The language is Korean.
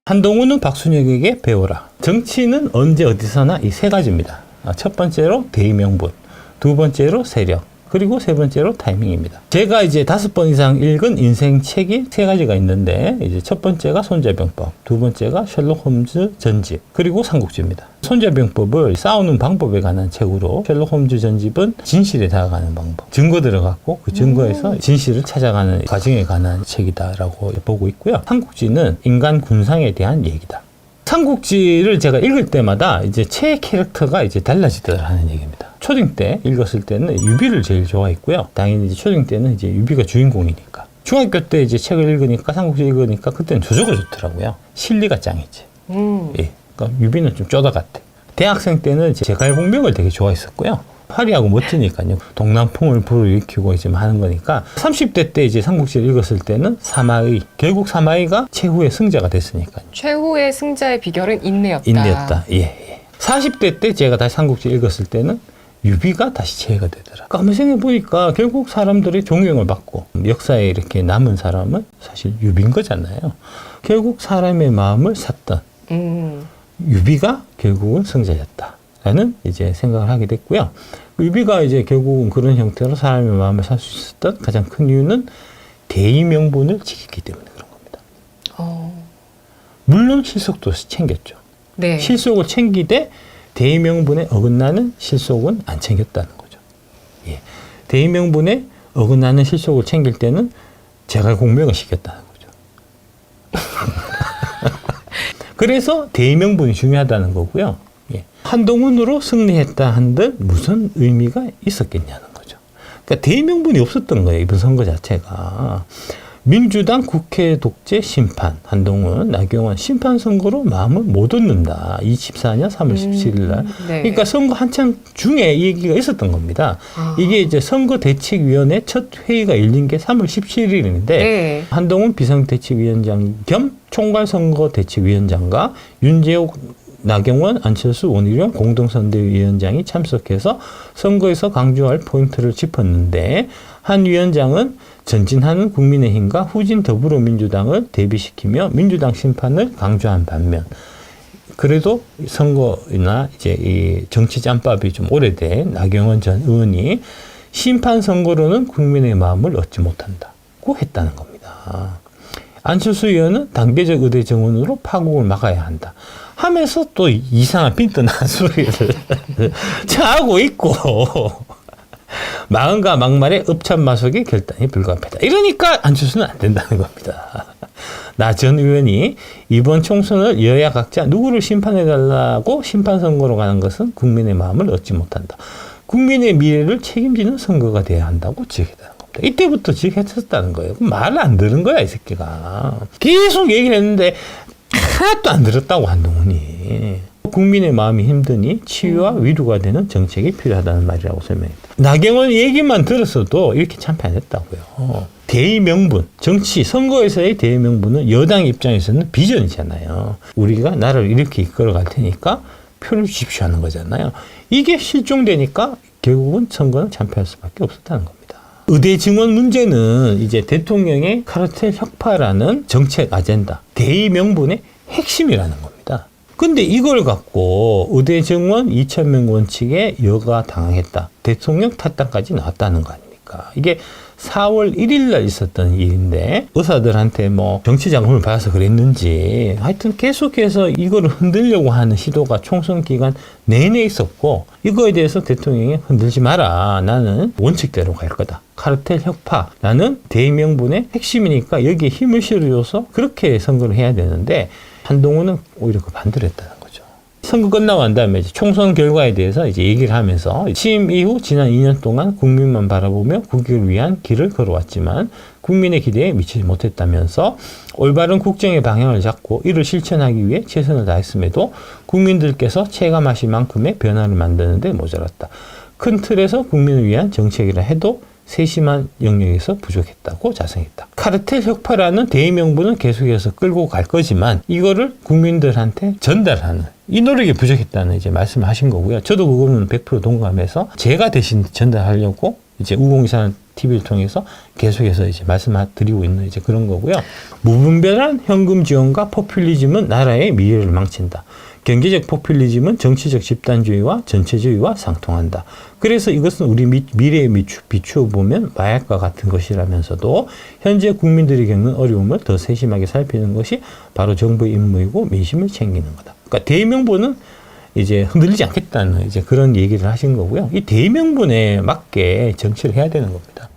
한동훈은 박순혁에게 배워라. 정치는 언제 어디서나 이 세 가지입니다. 첫 번째로 대의명분, 두 번째로 세력, 그리고 세 번째로 타이밍입니다. 제가 이제 5번 이상 읽은 인생 책이 세 가지가 있는데, 이제 첫 번째가 손자병법, 두 번째가 셜록 홈즈 전집, 그리고 삼국지입니다. 손자병법을 싸우는 방법에 관한 책으로, 셜록 홈즈 전집은 진실에 다가가는 방법, 증거 들어갔고 그 증거에서 진실을 찾아가는 과정에 관한 책이다라고 보고 있고요. 삼국지는 인간 군상에 대한 얘기다. 삼국지를 제가 읽을 때마다 이제 책 캐릭터가 이제 달라지더라는 얘기입니다. 초딩 때 읽었을 때는 유비를 제일 좋아했고요. 당연히 이제 초딩 때는 이제 유비가 주인공이니까. 중학교 때 이제 책을 읽으니까, 삼국지 읽으니까 그때는 조조가 좋더라고요. 실리가 짱이지. 예. 그러니까 유비는 좀 쪼다 같아. 대학생 때는 이제 제갈공명을 되게 좋아했었고요. 화려하고 멋지니까요. 동남풍을 불어일으키고 이제 하는 거니까. 30대 때 이제 삼국지를 읽었을 때는 사마의, 결국 사마의가 최후의 승자가 됐으니까요. 최후의 승자의 비결은 인내였다. 인내였다. 예. 40대 때 제가 다시 삼국지 읽었을 때는 유비가 다시 제해가 되더라. 그러니까 한번 생각해보니까 결국 사람들이 존경을 받고 역사에 이렇게 남은 사람은 사실 유비인 거잖아요. 결국 사람의 마음을 샀던 유비가 결국은 승자였다. 라는 이제 생각을 하게 됐고요. 유비가 이제 결국은 그런 형태로 사람의 마음을 살 수 있었던 가장 큰 이유는 대의명분을 지켰기 때문에 그런 겁니다. 물론 실속도 챙겼죠. 네. 실속을 챙기되 대의명분에 어긋나는 실속은 안 챙겼다는 거죠. 예. 대의명분에 어긋나는 실속을 챙길 때는 제갈공명을 시켰다는 거죠. 그래서 대의명분이 중요하다는 거고요. 예. 한동훈으로 승리했다 한들 무슨 의미가 있었겠냐는 거죠. 그러니까 대의명분이 없었던 거예요. 이번 선거 자체가. 민주당 국회 독재 심판, 한동훈, 나경원 심판 선거로 마음을 못 얻는다. 24년 3월 17일 날. 네. 그러니까 선거 한참 중에 이 얘기가 있었던 겁니다. 이게 이제 선거대책위원회 첫 회의가 열린 게 3월 17일인데 네. 한동훈 비상대책위원장 겸 총괄선거대책위원장과 윤재욱, 나경원, 안철수, 원희룡 공동선대위원장이 참석해서 선거에서 강조할 포인트를 짚었는데, 한 위원장은 전진하는 국민의힘과 후진 더불어민주당을 대비시키며 민주당 심판을 강조한 반면, 그래도 선거나 이제 이 정치 짬밥이 좀 오래된 나경원 전 의원이 심판 선거로는 국민의 마음을 얻지 못한다고 했다는 겁니다. 안철수 의원은 단계적 의대 정원으로 파국을 막아야 한다 하면서 또 이상한 빈뜬한 소리를 하고 있고, 마흔과 막말의 읍참마속의 결단이 불가피하다. 이러니까 안철수는 안 된다는 겁니다. 나 전 의원이 이번 총선을 여야 각자 누구를 심판해달라고 심판선거로 가는 것은 국민의 마음을 얻지 못한다. 국민의 미래를 책임지는 선거가 돼야 한다고 지적했다는 겁니다. 이때부터 지적했었다는 거예요. 말을 안 들은 거야, 이 새끼가. 계속 얘기를 했는데 하나도 안 들었다고, 한동훈이. 국민의 마음이 힘드니 치유와 위로가 되는 정책이 필요하다는 말이라고 설명했다. 나경원 얘기만 들었어도 이렇게 참패 안 했다고요. 대의명분, 정치, 선거에서의 대의명분은 여당 입장에서는 비전이잖아요. 우리가 나라를 이렇게 이끌어갈 테니까 표를 주십시오 하는 거잖아요. 이게 실종되니까 결국은 선거는 참패할 수밖에 없었다는 겁니다. 의대 증원 문제는 이제 대통령의 카르텔 혁파라는 정책 아젠다, 대의명분의 핵심이라는 겁니다. 근데 이걸 갖고 의대 정원 2,000명 원칙에 여가 당했다. 대통령 탈당까지 나왔다는 거 아닙니까? 이게 4월 1일 날 있었던 일인데 의사들한테 뭐 정치자금을 받아서 그랬는지 하여튼 계속해서 이거를 흔들려고 하는 시도가 총선 기간 내내 있었고, 이거에 대해서 대통령이 흔들지 마라. 나는 원칙대로 갈 거다. 카르텔 혁파라는 대의명분의 핵심이니까 여기에 힘을 실어줘서 그렇게 선거를 해야 되는데, 한동훈은 오히려 그 반대를 했다는 거죠. 선거 끝나고 난 다음에 이제 총선 결과에 대해서 이제 얘기를 하면서 취임 이후 지난 2년 동안 국민만 바라보며 국익을 위한 길을 걸어왔지만 국민의 기대에 미치지 못했다면서 올바른 국정의 방향을 잡고 이를 실천하기 위해 최선을 다했음에도 국민들께서 체감하실 만큼의 변화를 만드는 데 모자랐다. 큰 틀에서 국민을 위한 정책이라 해도 세심한 영역에서 부족했다고 자성했다. 카르텔 혁파라는 대의명분은 계속해서 끌고 갈 거지만 이거를 국민들한테 전달하는 이 노력이 부족했다는 이제 말씀을 하신 거고요. 저도 그거는 100% 동감해서 제가 대신 전달하려고 이제 우공산 TV를 통해서 계속해서 이제 말씀드리고 있는 이제 그런 거고요. 무분별한 현금 지원과 포퓰리즘은 나라의 미래를 망친다. 경제적 포퓰리즘은 정치적 집단주의와 전체주의와 상통한다. 그래서 이것은 우리 미래에 비추어 보면 마약과 같은 것이라면서도 현재 국민들이 겪는 어려움을 더 세심하게 살피는 것이 바로 정부의 임무이고 민심을 챙기는 거다. 그러니까 대명분은 이제 흔들리지 않겠다는 이제 그런 얘기를 하신 거고요. 이 대명분에 맞게 정치를 해야 되는 겁니다.